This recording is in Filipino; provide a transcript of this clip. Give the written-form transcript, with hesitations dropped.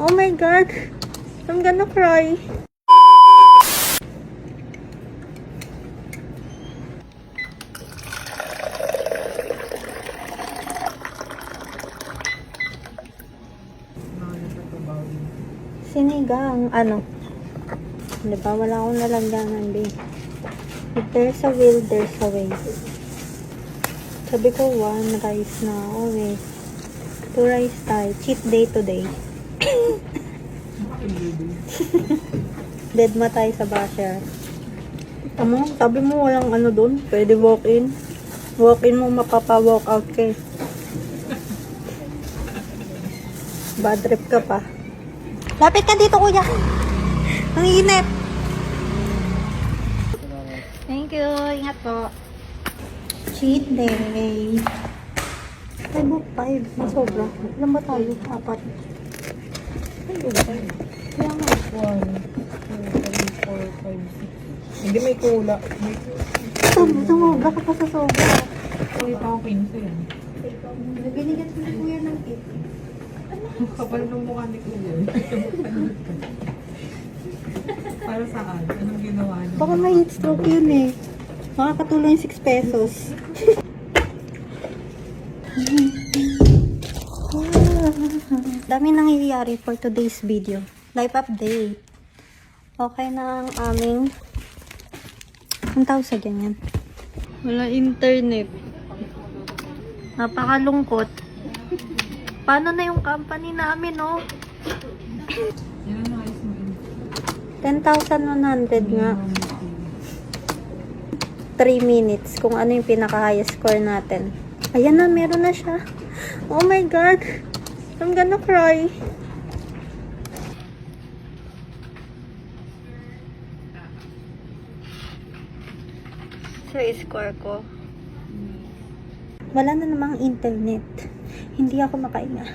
Oh my god, I'm gonna cry. Sinigang, ano? Diba, wala akong nalagdanan, babe. If there's a will, there's a way. Sabi ko, 1 rice na ako, eh. 2 rice tayo. Cheat day today. Dead ma tayo sa basher. Tama, sabi mo walang ano dun. Pwede walk-in. Walk-in mo, mapapa-walk out ka, eh. Bad trip ka pa. Lapit ka dito, kuya. Ang init. Thank you. Ingat po. Cheat day. 5 sobra. Ilan ba tayo? 4. Ay, okay. Kaya nga. 1, 2, 3, 4, 5, 6. Hindi may kula. Sumobra ka pa sa sobra. Uy, pa ako 15 yan. Binigyan ko na kuya ng tip. Kapal ng mukha ni Kuya. Para saan? Anong ginawa niyo? Baka may heat stroke yun eh. Makakatulong yung 6 pesos. Dami nangyayari for today's video. Life update. Okay na ang aming... Ang tawag sa ganyan? Wala internet. Napakalungkot. Paano na yung company namin, no? Yan ang ayos mo. 10,100 nga. 3 minutes kung ano yung pinaka-highest score natin. Ayan na, meron na siya. Oh my god. I'm gonna cry. So, score ko. Wala na namang internet. Hindi ako makainga.